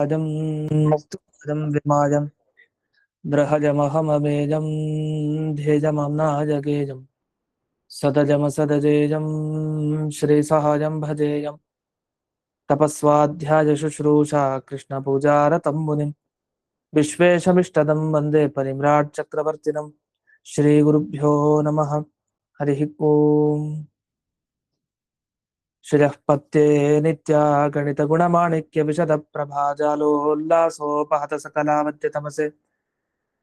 मस्तुदं विमाजं बृहजमहममेजं ध्येजमम्नाजगेजं सदजमसदजेजं श्रीसहजं भजेयं तपस्वाध्याय शुश्रूषा कृष्णपूजारतं मुनिं विश्वेशमिष्टदं वन्दे परिम्राट् चक्रवर्तिनं श्रीगुरुभ्यो नमः। हरिः ओम्। श्रियः पत्ये नित्या गणितगुणमाणिक्य विशदप्रभाजालोल्लासोपहत सकलावद्यतमसे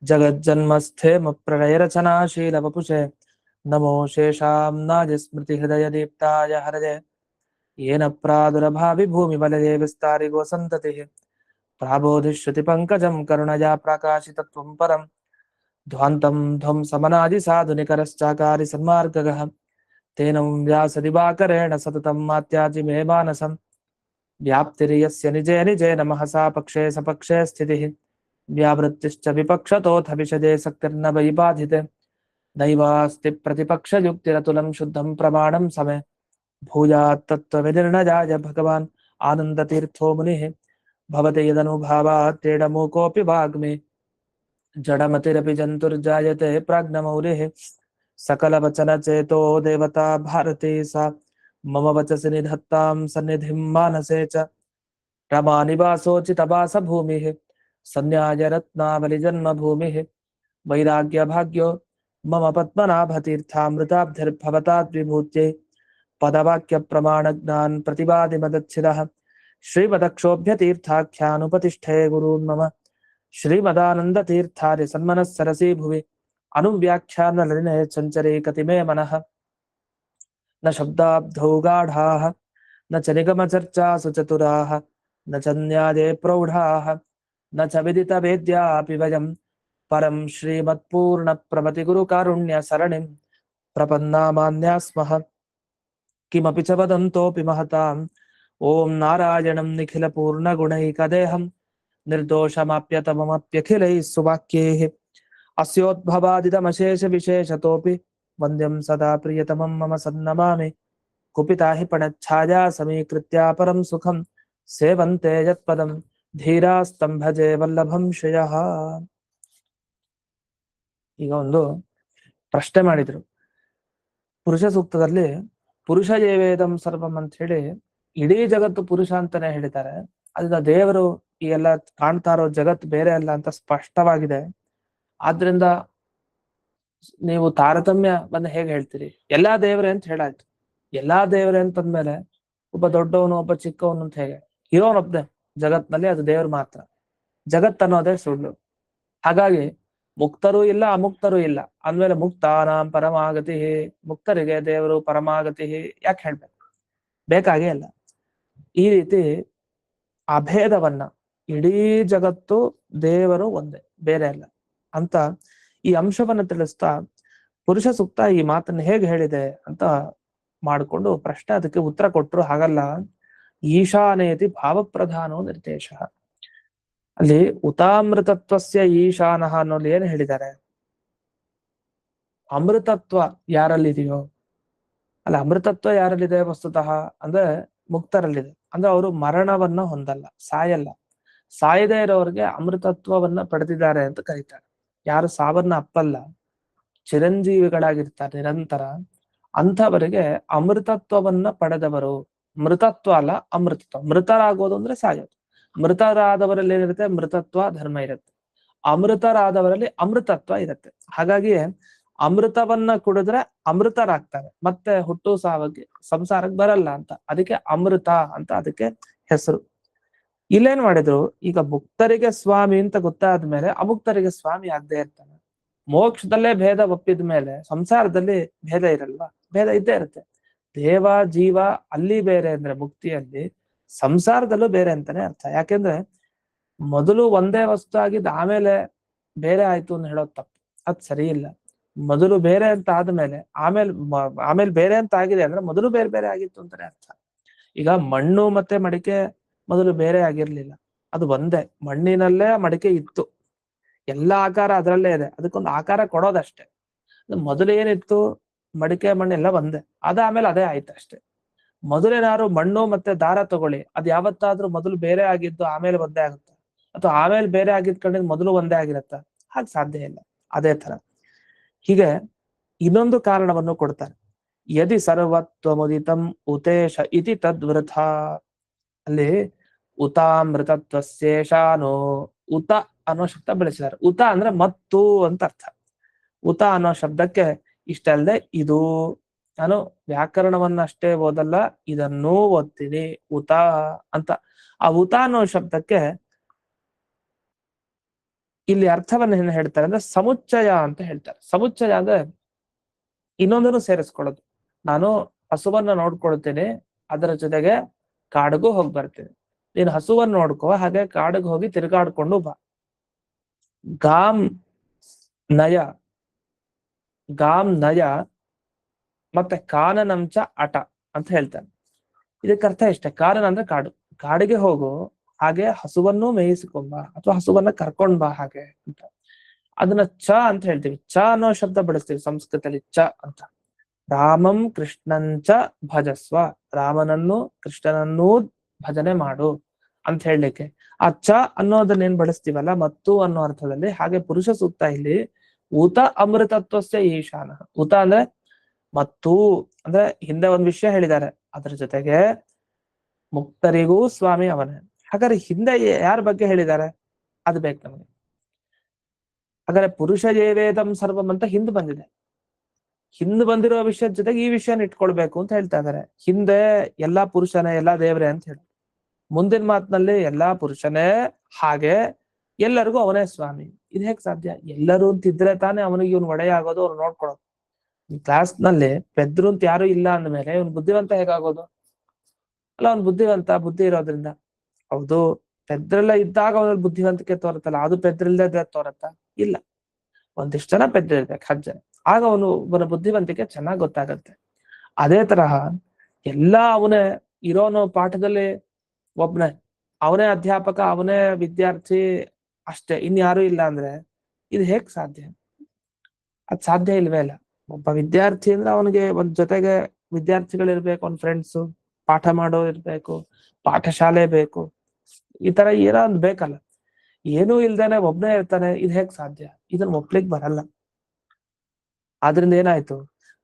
जगज्जन्मस्थेमप्रलयरचनाशीलवपुषे नमो शेषाम्नादिस्मृतिहृदयदीप्ताय हरये येन प्रादुरभाविभूमिबलये विस्तारिगो सन्ततिः प्राबोधिश्रुतिपङ्कजं करुणया प्रकाशितत्वं परं ध्वान्तं ध्वंसमनादिसाधुनिकरश्चाकारि सन्मार्गगः तेन व्यासदिवाकरेण सततं मात्याजि मे मानसं व्याप्तिर्यस्य निजे निजे नमः सा पक्षे सपक्षे स्थितिः व्यावृत्तिश्च विपक्षतोऽथ विशदे सक्तिर्न वै बाधिते नैवास्ति प्रतिपक्षयुक्तिरतुलं शुद्धं प्रमाणं समे भूयात् तत्त्वविनिर्णयाय भगवान् आनन्दतीर्थो मुनिः भवते यदनुभावात् तेडमूकोऽपि वाग्मे जडमतिरपि जन्तुर्जायते प्राज्ञमौलिः सकलवचनचेतो देवता भारती सा मम वचसि निधत्तां सन्निधिं मानसे च रमानिवासोचितवासभूमिः सन्न्यायरत्नावलिजन्मभूमिः वैराग्यभाग्यो मम पद्मनाभतीर्थामृताब्धिर्भवताद्विभूत्यै पदवाक्यप्रमाणज्ञान् प्रतिवादिमदच्छिदः श्रीमदक्षोभ्यतीर्थाख्यानुपतिष्ठे गुरून् मम श्रीमदानन्दतीर्थार्य सन्मनः सरसी भुवि अनुव्याख्यानललिने चञ्चरे कतिमे मनः न शब्दाब्धौ गाढाः न च निगमचर्चासु चतुराः न च न्याये प्रौढाः न च विदितवेद्यापि वयं परं श्रीमत्पूर्णप्रमतिगुरुकारुण्यसरणिं प्रपन्नामान्या स्मः किमपि च वदन्तोऽपि महताम् ॐ नारायणं निखिलपूर्णगुणैकदेहं निर्दोषमाप्यतममप्यखिलैः सुवाक्यैः अस्योद्भवादितमशेषविशेषतोऽपि वन्द्यं सदा प्रियतमं मम सन्नमामि कुपिता हि पणच्छाया समीकृत्या परं सुखं सेवन्ते यत्पदं धीरास्तं भजे वल्लभं ಶ್ರೇಯಃ. ಈಗ ಒಂದು ಪ್ರಶ್ನೆ ಮಾಡಿದ್ರು ಪುರುಷ ಸೂಕ್ತದಲ್ಲಿ ಪುರುಷ ಏವೇದಂ ಸರ್ವಂ ಅಂತ ಹೇಳಿ ಇಡೀ ಜಗತ್ತು ಪುರುಷ ಅಂತಾನೆ ಹೇಳಿದ್ದಾರೆ. ಅದನ್ನ ದೇವರು ಈ ಎಲ್ಲ ಕಾಣ್ತಾ ಇರೋ ಜಗತ್ತು ಬೇರೆ ಅಲ್ಲ ಅಂತ ಸ್ಪಷ್ಟವಾಗಿದೆ. ಆದ್ರಿಂದ ನೀವು ತಾರತಮ್ಯವನ್ನ ಹೇಗೆ ಹೇಳ್ತೀರಿ? ಎಲ್ಲಾ ದೇವರೇ ಅಂತ ಹೇಳಾಯ್ತು. ಎಲ್ಲಾ ದೇವರೇ ಅಂತಂದ್ಮೇಲೆ ಒಬ್ಬ ದೊಡ್ಡವನು ಒಬ್ಬ ಚಿಕ್ಕವನು ಅಂತ ಹೇಗೆ? ಇರೋನೊಬ್ನೇ ಜಗತ್ನಲ್ಲಿ, ಅದು ದೇವರು ಮಾತ್ರ. ಜಗತ್ತನ್ನೋದೇ ಸುಳ್ಳು. ಹಾಗಾಗಿ ಮುಕ್ತರೂ ಇಲ್ಲ ಅಮುಕ್ತರೂ ಇಲ್ಲ ಅಂದ್ಮೇಲೆ ಮುಕ್ತಾನಾಂ ಪರಮಾಗತಿ, ಮುಕ್ತರಿಗೆ ದೇವರು ಪರಮಾಗತಿ ಯಾಕೆ ಹೇಳ್ಬೇಕು? ಬೇಕಾಗೇ ಇಲ್ಲ. ಈ ರೀತಿ ಅಭೇದವನ್ನ, ಇಡೀ ಜಗತ್ತು ದೇವರು ಒಂದೇ, ಬೇರೆ ಅಲ್ಲ ಅಂತ ಈ ಅಂಶವನ್ನ ತಿಳಿಸ್ತಾ ಪುರುಷ ಸೂಕ್ತ ಈ ಮಾತನ್ನ ಹೇಗೆ ಹೇಳಿದೆ ಅಂತ ಮಾಡಿಕೊಂಡು ಪ್ರಶ್ನೆ ಅದಕ್ಕೆ ಉತ್ತರ ಕೊಟ್ಟರು. ಹಾಗಲ್ಲ, ಈಶಾನೇತಿ ಭಾವಪ್ರಧಾನೋ ನಿರ್ದೇಶ. ಅಲ್ಲಿ ಉತಾಮೃತತ್ವಸ್ಯ ಈಶಾನಃ ಅನ್ನೋದು ಏನು ಹೇಳಿದ್ದಾರೆ? ಅಮೃತತ್ವ ಯಾರಲ್ಲಿದೆಯೋ, ಅಲ್ಲ ಅಮೃತತ್ವ ಯಾರಲ್ಲಿದೆ ವಸ್ತುತಃ ಅಂದ್ರೆ ಮುಕ್ತರಲ್ಲಿದೆ. ಅಂದ್ರೆ ಅವರು ಮರಣವನ್ನ ಹೊಂದಲ್ಲ, ಸಾಯಲ್ಲ. ಸಾಯದೇ ಇರೋರಿಗೆ ಅಮೃತತ್ವವನ್ನ ಪಡೆದಿದ್ದಾರೆ ಅಂತ ಕರೀತಾರೆ. ಯಾರು ಸಾವನ್ನ ಅಪ್ಪಲ್ಲ, ಚಿರಂಜೀವಿಗಳಾಗಿರ್ತಾರೆ ನಿರಂತರ, ಅಂಥವರಿಗೆ ಅಮೃತತ್ವವನ್ನ ಪಡೆದವರು. ಮೃತತ್ವ ಅಲ್ಲ, ಅಮೃತತ್ವ. ಮೃತರಾಗೋದು ಅಂದ್ರೆ ಸಾಯೋದು. ಮೃತರಾದವರಲ್ಲಿ ಏನಿರುತ್ತೆ? ಮೃತತ್ವ ಧರ್ಮ ಇರುತ್ತೆ. ಅಮೃತರಾದವರಲ್ಲಿ ಅಮೃತತ್ವ ಇರುತ್ತೆ. ಹಾಗಾಗಿ ಅಮೃತವನ್ನ ಕುಡಿದ್ರೆ ಅಮೃತರಾಗ್ತಾರೆ, ಮತ್ತೆ ಹುಟ್ಟು ಸಾವಕ್ಕೆ ಸಂಸಾರಕ್ಕೆ ಬರಲ್ಲ ಅಂತ. ಅದಕ್ಕೆ ಅಮೃತ ಅಂತ ಅದಕ್ಕೆ ಹೆಸರು. ಇಲ್ಲೇನ್ ಮಾಡಿದ್ರು? ಈಗ ಮುಕ್ತರಿಗೆ ಸ್ವಾಮಿ ಅಂತ ಗೊತ್ತಾದ್ಮೇಲೆ ಅಮುಕ್ತರಿಗೆ ಸ್ವಾಮಿ ಆಗದೆ ಇರ್ತಾನೆ. ಮೋಕ್ಷದಲ್ಲೇ ಭೇದ ಒಪ್ಪಿದ ಮೇಲೆ ಸಂಸಾರದಲ್ಲಿ ಭೇದ ಇರಲ್ವಾ? ಭೇದ ಇದ್ದೇ ಇರುತ್ತೆ. ದೇವ ಜೀವ ಅಲ್ಲಿ ಬೇರೆ ಅಂದ್ರೆ ಮುಕ್ತಿಯಲ್ಲಿ, ಸಂಸಾರದಲ್ಲೂ ಬೇರೆ ಅಂತಾನೆ ಅರ್ಥ. ಯಾಕೆಂದ್ರೆ ಮೊದಲು ಒಂದೇ ವಸ್ತು ಆಗಿದ್ದು ಆಮೇಲೆ ಬೇರೆ ಆಯ್ತು ಅಂತ ಹೇಳೋದು ತಪ್ಪು. ಅದ್ ಸರಿ ಇಲ್ಲ. ಮೊದಲು ಬೇರೆ ಅಂತ ಆದ್ಮೇಲೆ ಆಮೇಲೆ ಬೇರೆ ಅಂತ ಆಗಿದೆ ಅಂದ್ರೆ ಮೊದಲು ಬೇರೆ ಬೇರೆ ಆಗಿತ್ತು ಅಂತಾನೆ ಅರ್ಥ. ಈಗ ಮಣ್ಣು ಮತ್ತೆ ಮಡಿಕೆ ಮೊದಲು ಬೇರೆ ಆಗಿರ್ಲಿಲ್ಲ, ಅದು ಒಂದೇ. ಮಣ್ಣಿನಲ್ಲೇ ಮಡಿಕೆ ಇತ್ತು, ಎಲ್ಲ ಆಕಾರ ಅದರಲ್ಲೇ ಇದೆ, ಅದಕ್ಕೊಂದು ಆಕಾರ ಕೊಡೋದಷ್ಟೇ. ಮೊದಲು ಏನಿತ್ತು ಮಡಿಕೆ ಮಣ್ಣೆಲ್ಲ ಒಂದೇ, ಅದಾದ್ಮೇಲೆ ಅದೇ ಆಯ್ತು ಅಷ್ಟೇ. ಮೊದಲೇನಾದ್ರು ಮಣ್ಣು ಮತ್ತೆ ದಾರ ತಗೊಳ್ಳಿ, ಅದ್ ಯಾವತ್ತಾದ್ರೂ ಮೊದಲು ಬೇರೆ ಆಗಿದ್ದು ಆಮೇಲೆ ಒಂದೇ ಆಗುತ್ತೆ? ಅಥವಾ ಆಮೇಲೆ ಬೇರೆ ಆಗಿದ್ಕೊಂಡಿದ್ ಮೊದಲು ಒಂದೇ ಆಗಿರತ್ತ? ಹಾಗೆ ಸಾಧ್ಯ ಇಲ್ಲ. ಅದೇ ತರ ಹೀಗೆ ಇನ್ನೊಂದು ಕಾರಣವನ್ನು ಕೊಡ್ತಾರೆ. ಯದಿ ಸರ್ವತ್ವಮುದಿತಂ ಉತೇಶ ಇತಿ ತದ್ವೃಥ. ಅಲ್ಲಿ ಉತಾಮೃತತ್ವಶೇಷಾನೋ, ಉತ ಅನ್ನೋ ಶಬ್ದ ಬಳಸಿದ್ದಾರೆ. ಉತ ಅಂದ್ರೆ ಮತ್ತು ಅಂತ ಅರ್ಥ. ಉತ ಅನ್ನೋ ಶಬ್ದಕ್ಕೆ ಇಷ್ಟಲ್ಲದೆ ಇದು, ನಾನು ವ್ಯಾಕರಣವನ್ನಷ್ಟೇ ಓದಲ್ಲ, ಇದನ್ನೂ ಓದ್ತೀನಿ ಉತ ಅಂತ. ಆ ಉತ ಅನ್ನೋ ಶಬ್ದಕ್ಕೆ ಇಲ್ಲಿ ಅರ್ಥವನ್ನ ಏನ್ ಹೇಳ್ತಾರೆ ಅಂದ್ರೆ ಸಮುಚ್ಚಯ ಅಂತ ಹೇಳ್ತಾರೆ. ಸಮುಚ್ಚಯ ಅಂದ್ರೆ ಇನ್ನೊಂದನ್ನು ಸೇರಿಸ್ಕೊಳ್ಳೋದು. ನಾನು ಹಸುವನ್ನ ನೋಡ್ಕೊಳ್ತೇನೆ, ಅದರ ಜೊತೆಗೆ ಕಾಡಿಗೂ ಹೋಗಿ ಬರ್ತೇನೆ. ನೀನು ಹಸುವನ್ನ ನೋಡ್ಕೋ, ಹಾಗೆ ಕಾಡಿಗೆ ಹೋಗಿ ತಿರುಗಾಡ್ಕೊಂಡು ಬಾ. ಗಾಮ್ ನಯ, ಗಾಮ್ ನಯ ಮತ್ತೆ ಕಾನನಂಚ ಅಟ ಅಂತ ಹೇಳ್ತಾನೆ. ಇದಕ್ಕೆ ಅರ್ಥ ಇಷ್ಟೇ. ಕಾನನ ಅಂದ್ರೆ ಕಾಡು, ಕಾಡಿಗೆ ಹೋಗು, ಹಾಗೆ ಹಸುವನ್ನು ಮೇಯಿಸಿಕೊಂಬ ಅಥವಾ ಹಸುವನ್ನ ಕರ್ಕೊಂಡ್ ಬಾ ಹಾಗೆ ಅಂತ. ಅದನ್ನ ಚ ಅಂತ ಹೇಳ್ತೀವಿ. ಚ ಅನ್ನೋ ಶಬ್ದ ಬಳಸ್ತೀವಿ ಸಂಸ್ಕೃತದಲ್ಲಿ, ಚ ಅಂತ. ರಾಮಂ ಕೃಷ್ಣಂಚ ಭಜಸ್ವ, ರಾಮನನ್ನು ಕೃಷ್ಣನನ್ನೂ ಭಜನೆ ಮಾಡು ಅಂತ ಹೇಳಲಿಕ್ಕೆ ಆ ಚ ಅನ್ನೋದನ್ನೇನ್ ಬಳಸ್ತೀವಲ್ಲ ಮತ್ತು ಅನ್ನೋ ಅರ್ಥದಲ್ಲಿ. ಹಾಗೆ ಪುರುಷ ಸೂಕ್ತ ಇಲ್ಲಿ ಉತ ಅಮೃತತ್ವಸ್ಯ ಈಶಾನ. ಉತ ಅಂದ್ರೆ ಮತ್ತು ಅಂದ್ರೆ ಹಿಂದೆ ಒಂದ್ ವಿಷಯ ಹೇಳಿದ್ದಾರೆ, ಅದ್ರ ಜೊತೆಗೆ ಮುಕ್ತರಿಗೂ ಸ್ವಾಮಿ ಅವನೇ. ಹಾಗಾದ್ರೆ ಹಿಂದೆ ಯಾರ ಬಗ್ಗೆ ಹೇಳಿದ್ದಾರೆ ಅದು ಬೇಕು ನಮಗೆ. ಹಾಗಾದ್ರೆ ಪುರುಷ ಏವೇದಂ ಸರ್ವಂ ಅಂತ ಹಿಂದೆ ಬಂದಿದೆ. ಹಿಂದೆ ಬಂದಿರೋ ವಿಷಯದ ಜೊತೆಗೆ ಈ ವಿಷಯನ ಇಟ್ಕೊಳ್ಬೇಕು ಅಂತ ಹೇಳ್ತಾ ಇದಾರೆ. ಹಿಂದೆ ಎಲ್ಲಾ ಪುರುಷನೇ ಎಲ್ಲಾ ದೇವ್ರೆ ಅಂತ ಹೇಳಿ, ಮುಂದಿನ ಮಾತಿನಲ್ಲಿ ಎಲ್ಲಾ ಪುರುಷನೇ, ಹಾಗೆ ಎಲ್ಲರಿಗೂ ಅವನೇ ಸ್ವಾಮಿ. ಇದು ಹೇಗ್ ಸಾಧ್ಯ? ಎಲ್ಲರೂ ಅಂತಿದ್ರೆ ತಾನೇ ಅವನಿಗೆ ಇವನು ಒಡೆಯ ಆಗೋದು, ಅವ್ರು ನೋಡ್ಕೊಳ್ಳೋದು. ಈ ಕ್ಲಾಸ್ ನಲ್ಲಿ ಪೆದ್ರು ಅಂತ ಯಾರು ಇಲ್ಲ ಅಂದ್ಮೇಲೆ ಇವನು ಬುದ್ಧಿವಂತ ಹೇಗಾಗೋದು? ಅಲ್ಲ, ಅವ್ನು ಬುದ್ಧಿವಂತ, ಬುದ್ಧಿ ಇರೋದ್ರಿಂದ. ಹೌದು, ಪೆದ್ರೆಲ್ಲ ಇದ್ದಾಗ ಅವನಲ್ಲಿ ಬುದ್ಧಿವಂತಿಕೆ ತೋರುತ್ತಲ್ಲ, ಅದು ಪೆದ್ರಿಲ್ದೆ ತೋರತ್ತ? ಇಲ್ಲ. ಒಂದಿಷ್ಟು ಜನ ಪೆದ್ರಿರ್ಬೇಕು, 10 ಜನ, ಆಗ ಅವನ ಬುದ್ಧಿವಂತಿಕೆ ಚೆನ್ನಾಗ್ ಗೊತ್ತಾಗತ್ತೆ. ಅದೇ ತರಹ ಎಲ್ಲಾ ಅವನೇ ಇರೋನು, ಪಾಠದಲ್ಲಿ ಒಬ್ನೇ, ಅವನೇ ಅಧ್ಯಾಪಕ, ಅವನೇ ವಿದ್ಯಾರ್ಥಿ ಅಷ್ಟೇ, ಇನ್ಯಾರು ಇಲ್ಲ ಅಂದ್ರೆ ಇದು ಹೇಗ್ ಸಾಧ್ಯ? ಅದ್ ಸಾಧ್ಯ ಇಲ್ವೇ ಇಲ್ಲ. ಒಬ್ಬ ವಿದ್ಯಾರ್ಥಿ ಅಂದ್ರೆ ಅವನಿಗೆ ಒಂದ್ ಜೊತೆಗೆ ವಿದ್ಯಾರ್ಥಿಗಳಿರ್ಬೇಕು, ಅವ್ನ ಫ್ರೆಂಡ್ಸು, ಪಾಠ ಮಾಡೋ ಇರ್ಬೇಕು, ಪಾಠಶಾಲೆ ಬೇಕು, ಈ ತರ ಏನೋ ಒಂದ್ ಬೇಕಲ್ಲ. ಏನೂ ಇಲ್ದೇನೆ ಒಬ್ನೇ ಇರ್ತಾನೆ, ಇದು ಹೇಗ್ ಸಾಧ್ಯ? ಇದನ್ನ ಒಪ್ಲಿಕ್ ಬರಲ್ಲ. ಆದ್ರಿಂದ ಏನಾಯ್ತು?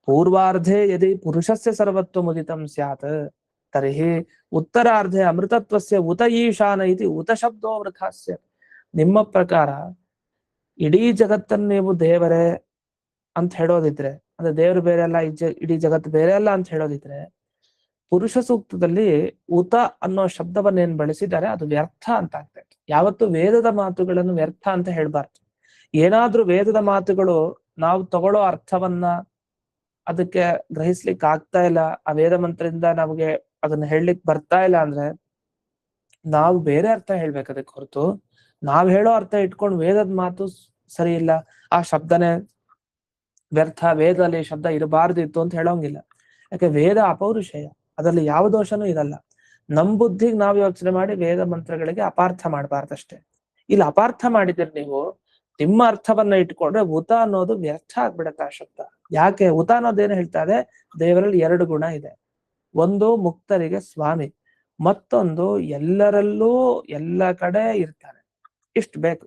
ಪೂರ್ವಾರ್ಧೆ ಯದಿ ಪುರುಷಸ್ಯ ಸರ್ವತ್ವ ಮುದಿತಂ ಸ್ಯಾತ್ ತರ್ಹಿ ಉತ್ತರಾರ್ಧೆ ಅಮೃತತ್ವಸ್ಯ ಉತ ಈಶಾನ ಇತಿ ಉತ ಶಬ್ದೋ ವೃಥಾಸ್ಯ. ನಿಮ್ಮ ಪ್ರಕಾರ ಇಡೀ ಜಗತ್ತನ್ನು ನೀವು ದೇವರೇ ಅಂತ ಹೇಳೋದಿದ್ರೆ, ಅಂದ್ರೆ ದೇವರು ಬೇರೆ ಅಲ್ಲ, ಇಡೀ ಜಗತ್ತು ಬೇರೆ ಅಲ್ಲ ಅಂತ ಹೇಳೋದಿದ್ರೆ, ಪುರುಷ ಸೂಕ್ತದಲ್ಲಿ ಉತ ಅನ್ನೋ ಶಬ್ದವನ್ನೇನ್ ಬಳಸಿದ್ದಾರೆ ಅದು ವ್ಯರ್ಥ ಅಂತ ಆಗ್ತದೆ. ಯಾವತ್ತು ವೇದದ ಮಾತುಗಳನ್ನು ವ್ಯರ್ಥ ಅಂತ ಹೇಳ್ಬಾರ್ದು. ಏನಾದ್ರೂ ವೇದದ ಮಾತುಗಳು ನಾವು ತಗೊಳ್ಳೋ ಅರ್ಥವನ್ನ ಅದಕ್ಕೆ ಗ್ರಹಿಸ್ಲಿಕ್ಕೆ ಆಗ್ತಾ ಇಲ್ಲ, ಆ ವೇದ ಮಂತ್ರದಿಂದ ನಮಗೆ ಅದನ್ನ ಹೇಳಲಿಕ್ಕೆ ಬರ್ತಾ ಇಲ್ಲ ಅಂದ್ರೆ ನಾವು ಬೇರೆ ಅರ್ಥ ಹೇಳ್ಬೇಕು ಅದಕ್ಕೆ ಹೊರತು, ನಾವ್ ಹೇಳೋ ಅರ್ಥ ಇಟ್ಕೊಂಡು ವೇದದ ಮಾತು ಸರಿ ಇಲ್ಲ, ಆ ಶಬ್ದನೇ ವ್ಯರ್ಥ, ವೇದದಲ್ಲಿ ಶಬ್ದ ಇರಬಾರ್ದಿತ್ತು ಅಂತ ಹೇಳೋಂಗಿಲ್ಲ. ಯಾಕೆ ವೇದ ಅಪೌರುಷೇಯ, ಅದರಲ್ಲಿ ಯಾವ ದೋಷನೂ ಇರಲ್ಲ. ನಮ್ ಬುದ್ಧಿಗೆ ನಾವು ಯೋಚನೆ ಮಾಡಿ ವೇದ ಮಂತ್ರಗಳಿಗೆ ಅಪಾರ್ಥ ಮಾಡಬಾರ್ದಷ್ಟೇ. ಇಲ್ಲಿ ಅಪಾರ್ಥ ಮಾಡಿದಿರಿ ನೀವು, ನಿಮ್ಮ ಅರ್ಥವನ್ನ ಇಟ್ಕೊಂಡ್ರೆ ಉತ ಅನ್ನೋದು ವ್ಯರ್ಥ ಆಗ್ಬಿಡತ್ತೆ ಆ ಶಬ್ದ. ಯಾಕೆ? ಉತ ಅನ್ನೋದೇನು ಹೇಳ್ತಾ ಇದೆ? ದೇವರಲ್ಲಿ 2 ಗುಣ ಇದೆ. ಒಂದು ಮುಕ್ತರಿಗೆ ಸ್ವಾಮಿ, ಮತ್ತೊಂದು ಎಲ್ಲರಲ್ಲೂ ಎಲ್ಲ ಕಡೆ ಇರ್ತಾನೆ. ಇಷ್ಟು ಬೇಕು.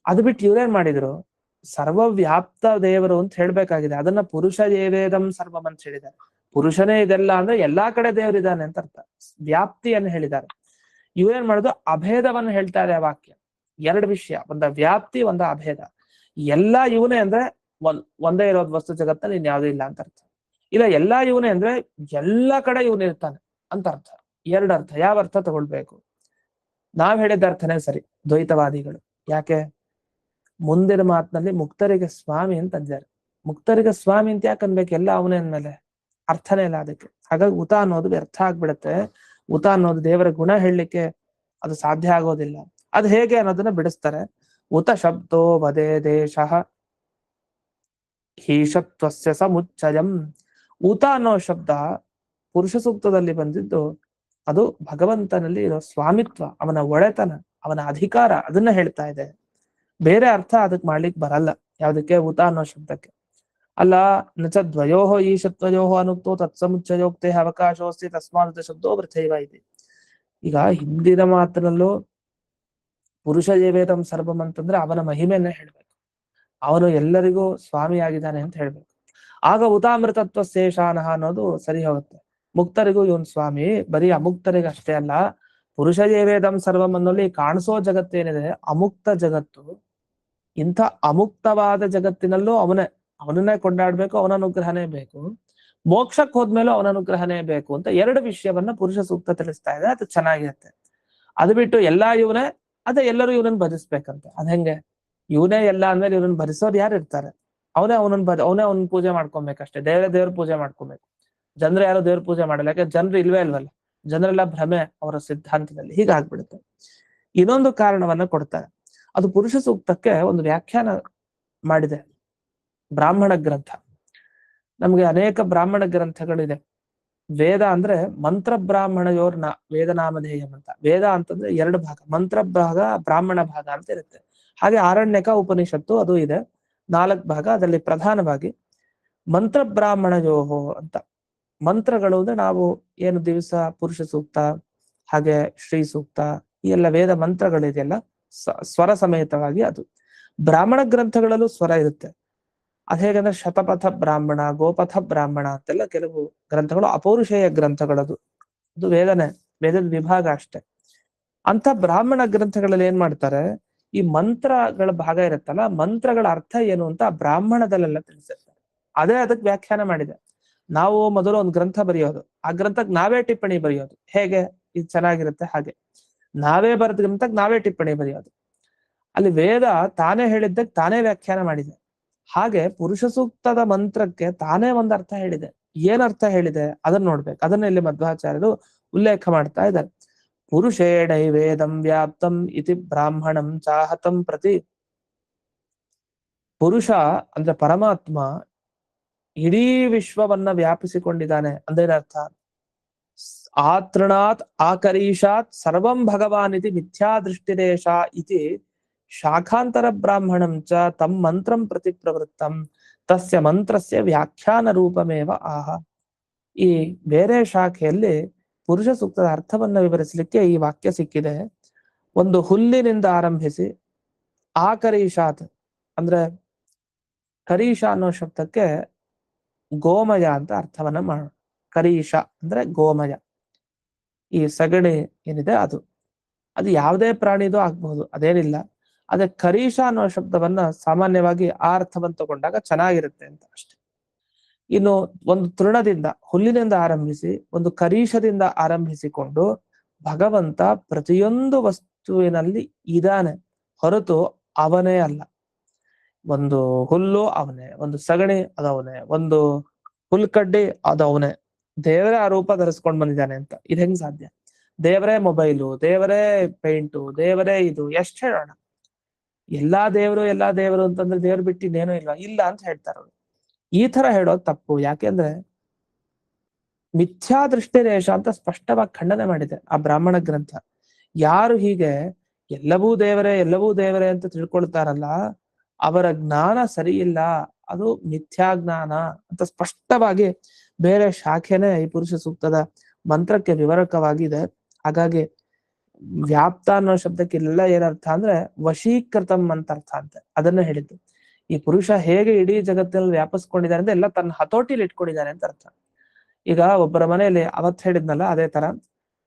ಅದು ಬಿಟ್ಟು ಇವ್ರೇನ್ ಮಾಡಿದ್ರು? ಸರ್ವವ್ಯಾಪ್ತ ದೇವರು ಅಂತ ಹೇಳ್ಬೇಕಾಗಿದೆ. ಅದನ್ನ ಪುರುಷ ಏವೇದಂ ಸರ್ವಂ ಅಂತ ಹೇಳಿದ್ದಾರೆ. ಪುರುಷನೇ ಇದೆಲ್ಲ ಅಂದ್ರೆ ಎಲ್ಲಾ ಕಡೆ ದೇವರಿದ್ದಾನೆ ಅಂತ ಅರ್ಥ. ವ್ಯಾಪ್ತಿಯನ್ನು ಹೇಳಿದ್ದಾರೆ. ಇವ್ರೇನ್ ಮಾಡುದು? ಅಭೇದವನ್ನು ಹೇಳ್ತಾ ಇದೆ ವಾಕ್ಯ. 2 ವಿಷಯ, ಒಂದ ವ್ಯಾಪ್ತಿ, ಒಂದ ಅಭೇದ. ಎಲ್ಲಾ ಇವನೇ ಅಂದ್ರೆ ಒಂದೇ ಇರೋದ್ ವಸ್ತು ಜಗತ್ತಲ್ಲಿ ಇನ್ಯಾವುದೂ ಇಲ್ಲ ಅಂತ ಅರ್ಥ. ಇಲ್ಲ, ಎಲ್ಲಾ ಇವನೇ ಅಂದ್ರೆ ಎಲ್ಲಾ ಕಡೆ ಇವನು ಇರ್ತಾನೆ ಅಂತ ಅರ್ಥ. 2 ಅರ್ಥ. ಯಾವ ಅರ್ಥ ತಗೊಳ್ಬೇಕು? ನಾವ್ ಹೇಳಿದ ಅರ್ಥನೇ ಸರಿ, ದ್ವೈತವಾದಿಗಳು. ಯಾಕೆ? ಮುಂದಿನ ಮಾತಿನಲ್ಲಿ ಮುಕ್ತರಿಗೆ ಸ್ವಾಮಿ ಅಂತ ಅಂದಿದ್ದಾರೆ. ಮುಕ್ತರಿಗೆ ಸ್ವಾಮಿ ಅಂತ ಯಾಕೆ ಅನ್ಬೇಕು? ಎಲ್ಲ ಅವನೇ ಅಂದ್ಮೇಲೆ ಅರ್ಥನೇ ಇಲ್ಲ ಅದಕ್ಕೆ. ಹಾಗಾಗಿ ಉತ ಅನ್ನೋದು ವ್ಯರ್ಥ ಆಗ್ಬಿಡತ್ತೆ. ಉತ ಅನ್ನೋದು ದೇವರ ಗುಣ ಹೇಳಲಿಕ್ಕೆ ಅದು ಸಾಧ್ಯ ಆಗೋದಿಲ್ಲ. ಅದು ಹೇಗೆ ಅನ್ನೋದನ್ನ ಬಿಡಿಸ್ತಾರೆ. ಉತ ಶಬ್ದೋ ವದೇ ದೇಶ ಹೀಶತ್ವಸ್ಯ ಸಮುಚ್ಚಯಂ. ಉತ ಅನ್ನೋ ಶಬ್ದ ಪುರುಷ ಸೂಕ್ತದಲ್ಲಿ ಬಂದಿದ್ದು ಅದು ಭಗವಂತನಲ್ಲಿ ಇರೋ ಸ್ವಾಮಿತ್ವ, ಅವನ ಒಡೆತನ, ಅವನ ಅಧಿಕಾರ, ಅದನ್ನ ಹೇಳ್ತಾ ಇದೆ. ಬೇರೆ ಅರ್ಥ ಅದಕ್ಕೆ ಮಾಡ್ಲಿಕ್ಕೆ ಬರಲ್ಲ. ಯಾವ್ದಕ್ಕೆ? ಉತ ಅನ್ನೋ ಶಬ್ದಕ್ಕೆ. ಅಲ್ಲ, ನಚ ದ್ವಯೋಹೋ ಈಶತ್ವಯೋಹೋ ಅನುಕ್ತೋ ತತ್ಸಮುಚ್ಚಯೋಕ್ತೆ ಅವಕಾಶೋಸ್ತಿ ತಸ್ಮಾತ್ ಶಬ್ದೋ ವೃಥೈವ ಇದೆ. ಈಗ ಹಿಂದಿನ ಮಾತಿನಲ್ಲೂ ಪುರುಷ ಜೇವೇದಂ ಸರ್ವಂ ಅಂತಂದ್ರೆ ಅವನ ಮಹಿಮೆಯನ್ನ ಹೇಳ್ಬೇಕು, ಅವನು ಎಲ್ಲರಿಗೂ ಸ್ವಾಮಿ ಆಗಿದ್ದಾನೆ ಅಂತ ಹೇಳ್ಬೇಕು. ಆಗ ಉತಾಮೃತತ್ವ ಶೇಷಾನಹ ಅನ್ನೋದು ಸರಿ ಹೋಗುತ್ತೆ. ಮುಕ್ತರಿಗೂ ಇವನ್ ಸ್ವಾಮಿ, ಬರೀ ಅಮುಕ್ತರಿಗೆ ಅಷ್ಟೇ ಅಲ್ಲ, ಪುರುಷ ಜೇವೇದಂ ಸರ್ವಂ ಅನ್ನೋಲ್ಲಿ ಕಾಣಿಸೋ ಜಗತ್ತೇನಿದೆ ಅಮುಕ್ತ ಜಗತ್ತು, ಇಂಥ ಅಮುಕ್ತವಾದ ಜಗತ್ತಿನಲ್ಲೂ ಅವನನ್ನೇ ಕೊಂಡಾಡ್ಬೇಕು, ಅವನ ಅನುಗ್ರಹನೇ ಬೇಕು, ಮೋಕ್ಷಕ್ಕೆ ಹೋದ್ಮೇಲೂ ಅವನ ಅನುಗ್ರಹನೇ ಬೇಕು ಅಂತ ಎರಡು ವಿಷಯವನ್ನ ಪುರುಷ ಸೂಕ್ತ ತಿಳಿಸ್ತಾ ಇದೆ. ಅದು ಚೆನ್ನಾಗಿರುತ್ತೆ. ಅದು ಬಿಟ್ಟು ಎಲ್ಲಾ ಇವನೇ, ಅದೇ ಎಲ್ಲರೂ ಇವನನ್ನ ಭಜಿಸ್ಬೇಕಂತೆ. ಅದ್ ಹೆಂಗೆ? ಇವನೇ ಎಲ್ಲ ಅಂದ್ಮೇಲೆ ಇವನನ್ನ ಭಜಿಸೋರು ಯಾರು ಇರ್ತಾರೆ? ಅವನೇ ಅವನ ಪೂಜೆ ಮಾಡ್ಕೊಬೇಕಷ್ಟೇ. ದೇವ್ರ ಪೂಜೆ ಮಾಡ್ಕೊಬೇಕು. ಜನರು ಯಾರು ದೇವ್ರ ಪೂಜೆ ಮಾಡಲ್ಲ, ಯಾಕೆ ಜನರು ಇಲ್ವೇ ಇಲ್ವಲ್ಲ, ಜನರೆಲ್ಲ ಭ್ರಮೆ ಅವರ ಸಿದ್ಧಾಂತದಲ್ಲಿ. ಹೀಗಾಗ್ಬಿಡುತ್ತೆ. ಇನ್ನೊಂದು ಕಾರಣವನ್ನ ಕೊಡ್ತಾರೆ. ಅದು ಪುರುಷ ಸೂಕ್ತಕ್ಕೆ ಒಂದು ವ್ಯಾಖ್ಯಾನ ಮಾಡಿದೆ ಬ್ರಾಹ್ಮಣ ಗ್ರಂಥ. ನಮ್ಗೆ ಅನೇಕ ಬ್ರಾಹ್ಮಣ ಗ್ರಂಥಗಳಿದೆ. ವೇದ ಅಂದ್ರೆ ಮಂತ್ರ ಬ್ರಾಹ್ಮಣಯೋರ್ನ ವೇದನಾಮಧೇಯಂ ಅಂತ. ವೇದ ಅಂತಂದ್ರೆ ಎರಡು ಭಾಗ, ಮಂತ್ರ ಭಾಗ, ಬ್ರಾಹ್ಮಣ ಭಾಗ ಅಂತ ಇರುತ್ತೆ. ಹಾಗೆ ಆರಣ್ಯಕ ಉಪನಿಷತ್ತು ಅದು ಇದೆ, 4 ಭಾಗ. ಅದರಲ್ಲಿ ಪ್ರಧಾನವಾಗಿ ಮಂತ್ರ ಬ್ರಾಹ್ಮಣಯೋಹೋ ಅಂತ. ಮಂತ್ರಗಳು ಅಂದ್ರೆ ನಾವು ಏನು ದಿವಸ ಪುರುಷ ಸೂಕ್ತ, ಹಾಗೆ ಶ್ರೀ ಸೂಕ್ತ, ಈ ಎಲ್ಲ ವೇದ ಮಂತ್ರಗಳಿದೆಯಲ್ಲ ಸ್ವರ ಸಮೇತವಾಗಿ ಅದು. ಬ್ರಾಹ್ಮಣ ಗ್ರಂಥಗಳಲ್ಲೂ ಸ್ವರ ಇರುತ್ತೆ. ಅದ್ ಹೇಗಂದ್ರೆ ಶತಪಥ ಬ್ರಾಹ್ಮಣ, ಗೋಪಥ ಬ್ರಾಹ್ಮಣ ಅಂತೆಲ್ಲ ಕೆಲವು ಗ್ರಂಥಗಳು ಅಪೌರುಷೇಯ ಗ್ರಂಥಗಳದು. ಅದು ವೇದದ ವಿಭಾಗ ಅಷ್ಟೆ. ಅಂತ ಬ್ರಾಹ್ಮಣ ಗ್ರಂಥಗಳಲ್ಲಿ ಏನ್ ಮಾಡ್ತಾರೆ, ಈ ಮಂತ್ರಗಳ ಭಾಗ ಇರುತ್ತಲ್ಲ, ಮಂತ್ರಗಳ ಅರ್ಥ ಏನು ಅಂತ ಬ್ರಾಹ್ಮಣದಲ್ಲೆಲ್ಲ ತಿಳಿಸಿರ್ತಾರೆ. ಅದೇ ಅದಕ್ಕೆ ವ್ಯಾಖ್ಯಾನ ಮಾಡಿದೆ. ನಾವು ಮೊದಲು ಒಂದು ಗ್ರಂಥ ಬರೆಯೋದು, ಆ ಗ್ರಂಥಕ್ಕೆ ನಾವೇ ಟಿಪ್ಪಣಿ ಬರೆಯೋದು. ಹೇಗೆ ಇದು ಚೆನ್ನಾಗಿರುತ್ತೆ ಹಾಗೆ ನಾವೇ ಬರೆದ ಗ್ರಂಥಕ್ಕೆ ನಾವೇ ಟಿಪ್ಪಣಿ ಬರೆಯೋದು. ಅಲ್ಲಿ ವೇದ ತಾನೇ ಹೇಳಿದ್ದಕ್ಕೆ ತಾನೇ ವ್ಯಾಖ್ಯಾನ ಮಾಡಿದೆ. ಹಾಗೆ ಪುರುಷ ಸೂಕ್ತದ ಮಂತ್ರಕ್ಕೆ ತಾನೇ ಒಂದು ಅರ್ಥ ಹೇಳಿದೆ. ಏನ್ ಅರ್ಥ ಹೇಳಿದೆ ಅದನ್ನ ನೋಡ್ಬೇಕು. ಅದನ್ನ ಇಲ್ಲಿ ಮಧ್ವಾಚಾರ್ಯರು ಉಲ್ಲೇಖ ಮಾಡ್ತಾ ಇದ್ದಾರೆ. ಪುರುಷೇಣೈ ವೇದಂ ವ್ಯಾಪ್ತಂ ಇತಿ ಬ್ರಾಹ್ಮಣಂ ಚಾಹತಂ ಪ್ರತಿ. ಪುರುಷ ಅಂದ್ರೆ ಪರಮಾತ್ಮ ಇಡೀ ವಿಶ್ವವನ್ನ ವ್ಯಾಪಿಸಿಕೊಂಡಿದ್ದಾನೆ ಅಂದೇನರ್ಥ, ಆತೃಣಾತ್ ಆಕರೀಶಾತ್ ಸರ್ವಂ ಭಗವಾನ್ ಇತಿ ಮಿಥ್ಯಾ ದೃಷ್ಟಿರೇಶ ಇತಿ ಶಾಖಾಂತರ ಬ್ರಾಹ್ಮಣಂ ಚ ತಮ್ ಮಂತ್ರಂ ಪ್ರತಿ ಪ್ರವೃತ್ತಂ ತಸ್ಯ ಮಂತ್ರಸ್ಯ ವ್ಯಾಖ್ಯಾನ ರೂಪಮೇವ ಆಹ. ಈ ಬೇರೆ ಶಾಖೆಯಲ್ಲಿ ಪುರುಷ ಸೂಕ್ತದ ಅರ್ಥವನ್ನ ವಿವರಿಸಲಿಕ್ಕೆ ಈ ವಾಕ್ಯ ಸಿಕ್ಕಿದೆ. ಒಂದು ಹುಲ್ಲಿನಿಂದ ಆರಂಭಿಸಿ ಆಕರೀಶಾತ್ ಅಂದ್ರೆ ಕರೀಶ ಅನ್ನೋ ಶಬ್ದಕ್ಕೆ ಗೋಮಯ ಅಂತ ಅರ್ಥವನ್ನ ಮಾಡೋಣ. ಕರೀಶ ಅಂದ್ರೆ ಗೋಮಯ, ಈ ಸಗಣಿ ಏನಿದೆ ಅದು ಯಾವುದೇ ಪ್ರಾಣಿದು ಆಗ್ಬಹುದು, ಅದೇನಿಲ್ಲ. ಅದೇ ಕರೀಶ ಅನ್ನೋ ಶಬ್ದವನ್ನ ಸಾಮಾನ್ಯವಾಗಿ ಆ ಅರ್ಥವನ್ನು ತಗೊಂಡಾಗ ಚೆನ್ನಾಗಿರುತ್ತೆ ಅಂತ ಅಷ್ಟೆ. ಇನ್ನು ಒಂದು ತೃಣದಿಂದ, ಹುಲ್ಲಿನಿಂದ ಆರಂಭಿಸಿ ಒಂದು ಕರೀಶದಿಂದ ಆರಂಭಿಸಿಕೊಂಡು ಭಗವಂತ ಪ್ರತಿಯೊಂದು ವಸ್ತುವಿನಲ್ಲಿ ಇದ್ದಾನೆ ಹೊರತು ಅವನೇ ಅಲ್ಲ. ಒಂದು ಹುಲ್ಲು ಅವನೇ, ಒಂದು ಸಗಣಿ ಅದವನೇ, ಒಂದು ಹುಲ್ಕಡ್ಡಿ ಅದವನೇ. ದೇವರೇ ಆ ರೂಪ ಧರಿಸ್ಕೊಂಡ್ ಬಂದಿದ್ದಾನೆ ಅಂತ. ಇದು ಹೆಂಗ್ ಸಾಧ್ಯ? ದೇವರೇ ಮೊಬೈಲು, ದೇವರೇ ಪೇಂಟು, ದೇವರೇ ಇದು, ಎಷ್ಟು ಹೇಳೋಣ? ಎಲ್ಲಾ ದೇವರು ಅಂತಂದ್ರೆ ದೇವ್ರು ಬಿಟ್ಟು ಇನ್ನೇನೂ ಇಲ್ಲ ಅಂತ ಹೇಳ್ತಾರ. ಈ ತರ ಹೇಳೋದು ತಪ್ಪು. ಯಾಕೆಂದ್ರೆ ಮಿಥ್ಯಾ ದೃಷ್ಟಿರೇಷ ಅಂತ ಸ್ಪಷ್ಟವಾಗಿ ಖಂಡನೆ ಮಾಡಿದೆ ಆ ಬ್ರಾಹ್ಮಣ ಗ್ರಂಥ. ಯಾರು ಹೀಗೆ ಎಲ್ಲವೂ ದೇವರೇ ಅಂತ ತಿಳ್ಕೊಳ್ತಾರಲ್ಲ, ಅವರ ಜ್ಞಾನ ಸರಿ ಇಲ್ಲ, ಅದು ಮಿಥ್ಯಾ ಜ್ಞಾನ ಅಂತ ಸ್ಪಷ್ಟವಾಗಿ ಬೇರೆ ಶಾಖೆನೆ ಈ ಪುರುಷ ಸೂಕ್ತದ ಮಂತ್ರಕ್ಕೆ ವಿವರಕವಾಗಿದೆ. ಹಾಗಾಗಿ ವ್ಯಾಪ್ತ ಅನ್ನೋ ಶಬ್ದಕ್ಕೆ ಇಲ್ಲೆಲ್ಲ ಏನರ್ಥ ಅಂದ್ರೆ ವಶೀಕೃತಂ ಅಂತ ಅರ್ಥ ಅಂತೆ. ಅದನ್ನ ಹೇಳಿದ್ದು. ಈ ಪುರುಷ ಹೇಗೆ ಇಡೀ ಜಗತ್ತಿನಲ್ಲಿ ವ್ಯಾಪಿಸ್ಕೊಂಡಿದ್ದಾರೆ ಅಂದ್ರೆ ಎಲ್ಲ ತನ್ನ ಹತೋಟಿಲಿ ಇಟ್ಕೊಂಡಿದ್ದಾರೆ ಅಂತ ಅರ್ಥ. ಈಗ ಒಬ್ಬರ ಮನೆಯಲ್ಲಿ ಅವತ್ ಹೇಳಿದ್ನಲ್ಲ, ಅದೇ ತರ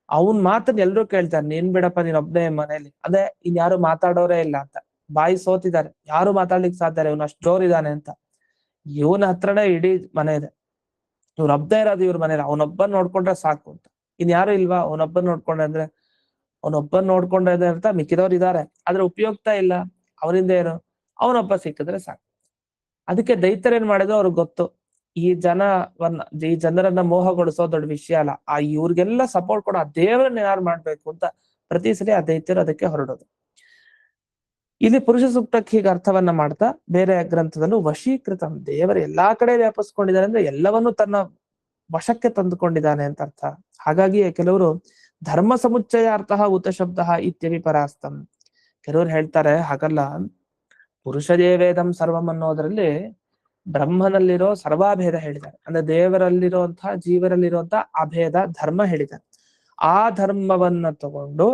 ಅವನ್ ಮಾತನ್ನ ಎಲ್ರೂ ಕೇಳ್ತಾರೆ. ನೀನ್ ಬಿಡಪ್ಪ, ನೀನ್ ಒಬ್ಬನೇ ಮನೆಯಲ್ಲಿ, ಅದೇ ಇನ್ಯಾರು ಮಾತಾಡೋರೇ ಇಲ್ಲ ಅಂತ ಬಾಯಿ ಸೋತಿದ್ದಾರೆ, ಯಾರು ಮಾತಾಡ್ಲಿಕ್ಕೆ ಸಾಧ್ಯ ಇಲ್ಲ, ಇವನು ಅಷ್ಟು ಜೋರಿದ್ದಾನೆ ಅಂತ. ಇವನ ಹತ್ರನೇ ಇಡೀ ಮನೆ ಇದೆ, ಇವ್ರೊಬ್ಬನೇ ಇರೋದು ಇವ್ರ ಮನೇಲಿ, ಅವನೊಬ್ಬನ್ ನೋಡ್ಕೊಂಡ್ರೆ ಸಾಕು ಅಂತ. ಇನ್ಯಾರು ಇಲ್ವಾ? ಅವನೊಬ್ಬನ್ ನೋಡ್ಕೊಂಡ್ರೆ ಅಂತ ಮಿಕ್ಕಿದವ್ರು ಇದ್ದಾರೆ, ಆದ್ರೆ ಉಪಯುಕ್ತ ಇಲ್ಲ, ಅವರಿಂದ ಏನು, ಅವನೊಬ್ಬ ಸಿಕ್ಕಿದ್ರೆ ಸಾಕು. ಅದಕ್ಕೆ ದೈತ್ಯರೇನ್ ಮಾಡಿದ್ರು ಅವ್ರಿಗೆ ಗೊತ್ತು, ಈ ಜನರನ್ನ ಮೋಹಗೊಳಿಸೋ ದೊಡ್ಡ ವಿಷಯ ಅಲ್ಲ, ಆ ಇವ್ರಿಗೆಲ್ಲ ಸಪೋರ್ಟ್ ಕೊಡೋ ಆ ದೇವರನ್ನ ಯಾರು ಮಾಡ್ಬೇಕು ಅಂತ ಪ್ರತಿ ಸಲ ಆ ದೈತ್ಯರು ಅದಕ್ಕೆ ಹೊರಡೋದು. ಇಲ್ಲಿ ಪುರುಷ ಸೂಕ್ತಕ್ಕೆ ಹೀಗೆ ಅರ್ಥವನ್ನ ಮಾಡ್ತಾ ಬೇರೆ ಗ್ರಂಥದಲ್ಲೂ ವಶೀಕೃತಂ, ದೇವರು ಎಲ್ಲಾ ಕಡೆ ವ್ಯಾಪಿಸ್ಕೊಂಡಿದ್ದಾನೆ ಅಂದ್ರೆ ಎಲ್ಲವನ್ನೂ ತನ್ನ ವಶಕ್ಕೆ ತಂದುಕೊಂಡಿದ್ದಾನೆ ಅಂತ ಅರ್ಥ. ಹಾಗಾಗಿ ಕೆಲವರು ಧರ್ಮ ಸಮುಚ್ಚಯಾರ್ಥ ಉತ ಶಬ್ದ ಇತ್ಯಭಿಪರಾಸ್ತಂ. ಕೆಲವರು ಹೇಳ್ತಾರೆ ಹಾಗಲ್ಲ, ಪುರುಷದೇ ವೇದಂ ಸರ್ವಂ ಅನ್ನೋದ್ರಲ್ಲಿ ಬ್ರಹ್ಮನಲ್ಲಿರೋ ಸರ್ವಾಭೇದ ಹೇಳಿದ್ದಾರೆ. ಅಂದ್ರೆ ದೇವರಲ್ಲಿರುವಂತಹ ಜೀವರಲ್ಲಿರುವಂತಹ ಅಭೇದ ಧರ್ಮ ಹೇಳಿದ್ದಾರೆ. ಆ ಧರ್ಮವನ್ನ ತಗೊಂಡು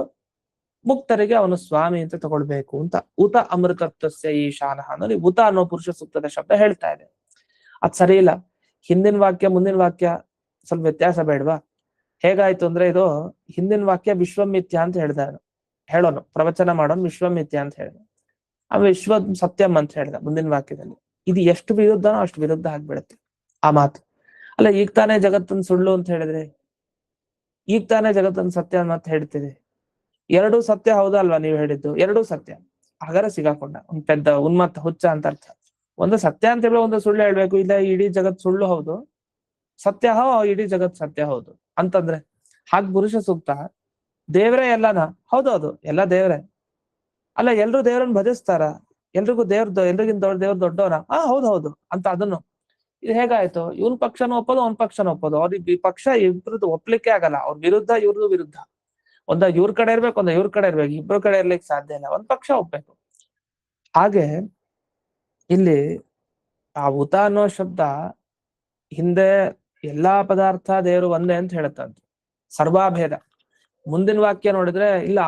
ಮುಕ್ತರಿಗೆ ಅವನು ಸ್ವಾಮಿ ಅಂತ ತಗೊಳ್ಬೇಕು ಅಂತ. ಉತ ಅಮೃತತ್ವಸ್ಯ ಈಶಾನಃ ಅನ್ನೋದು ಉತ ಅನ್ನೋ ಪುರುಷ ಸೂಕ್ತದ ಶಬ್ದ ಹೇಳ್ತಾ ಇದೆ. ಅದ್ ಸರಿ ಇಲ್ಲ. ಹಿಂದಿನ ವಾಕ್ಯ ಮುಂದಿನ ವಾಕ್ಯ ಸ್ವಲ್ಪ ವ್ಯತ್ಯಾಸ ಬೇಡವಾ? ಹೇಗಾಯ್ತು ಅಂದ್ರೆ, ಇದು ಹಿಂದಿನ ವಾಕ್ಯ ವಿಶ್ವಮಿಥ್ಯ ಅಂತ ಹೇಳೋನು ಪ್ರವಚನ ಮಾಡೋನು ವಿಶ್ವಮಿಥ್ಯ ಅಂತ ಹೇಳಿದ, ಆ ವಿಶ್ವ ಸತ್ಯಂ ಅಂತ ಹೇಳ್ದ ಮುಂದಿನ ವಾಕ್ಯದಲ್ಲಿ. ಇದು ಎಷ್ಟು ವಿರುದ್ಧನೋ ಅಷ್ಟು ವಿರುದ್ಧ ಆಗ್ಬಿಡುತ್ತೆ ಆ ಮಾತು. ಅಲ್ಲ, ಈಗ ತಾನೇ ಜಗತ್ತನ್ನು ಸುಳ್ಳು ಅಂತ ಹೇಳಿದ್ರೆ, ಈಗ ತಾನೇ ಜಗತ್ತನ್ನು ಸತ್ಯ ಅಂತ ಹೇಳ್ತಿದೆ. ಎರಡೂ ಸತ್ಯ ಹೌದಾ ಅಲ್ವಾ? ನೀವು ಹೇಳಿದ್ದು ಎರಡೂ ಸತ್ಯ. ಹಾಗಾದ್ರೆ ಸಿಗಾಕೊಂಡ ಒಂದ್ ಪೆದ್ದ ಉನ್ಮತ್ತ ಹುಚ್ಚ ಅಂತ ಅರ್ಥ. ಒಂದು ಸತ್ಯ ಅಂತ ಹೇಳಿ ಒಂದು ಸುಳ್ಳು ಹೇಳ್ಬೇಕು. ಇಲ್ಲ ಇಡೀ ಜಗತ್ ಸುಳ್ಳು ಹೌದು, ಸತ್ಯ ಇಡೀ ಜಗತ್ ಸತ್ಯ ಹೌದು ಅಂತಂದ್ರೆ ಹಾಗ್ ಪುರುಷ ಸೂಕ್ತ. ದೇವ್ರೇ ಎಲ್ಲಾನ? ಹೌದೌದು, ಎಲ್ಲ ದೇವ್ರೆ. ಅಲ್ಲ, ಎಲ್ರು ದೇವ್ರನ್ನ ಭಜಿಸ್ತಾರ? ಎಲ್ರಿಗೂ ಎಲ್ರಿಗಿಂತ ದೇವ್ರ ದೊಡ್ಡವನ? ಹೌದು ಅಂತ. ಅದನ್ನು ಇದು ಹೇಗಾಯ್ತು? ಇವನ್ ಪಕ್ಷನ ಒಪ್ಪೋದು, ಅವ್ನ ಪಕ್ಷನ ಒಪ್ಪೋದು. ಅವ್ರಿಗೆ ಈ ಪಕ್ಷ ಇಬ್ರದ್ದು ಒಪ್ಲಿಕ್ಕೆ ಆಗಲ್ಲ. ಅವ್ರ ವಿರುದ್ಧ ಇವ್ರದ್ದು ವಿರುದ್ಧ. ಒಂದ ಇವ್ರ ಕಡೆ ಇರ್ಬೇಕು, ಒಂದ ಇವ್ರ ಕಡೆ ಇರ್ಬೇಕು. ಇಬ್ರು ಕಡೆ ಇರ್ಲಿಕ್ಕೆ ಸಾಧ್ಯ ಇಲ್ಲ, ಒಂದ್ ಪಕ್ಷ ಒಪ್ಬೇಕು. ಹಾಗೆ ಇಲ್ಲಿ ಆ ಉತ ಅನ್ನೋ ಶಬ್ದ ಹಿಂದೆ ಎಲ್ಲಾ ಪದಾರ್ಥ ದೇವರು ಒಂದೇ ಅಂತ ಹೇಳುತ್ತಂತೆ, ಸರ್ವಾಭೇದ. ಮುಂದಿನ ವಾಕ್ಯ ನೋಡಿದ್ರೆ ಇಲ್ಲ,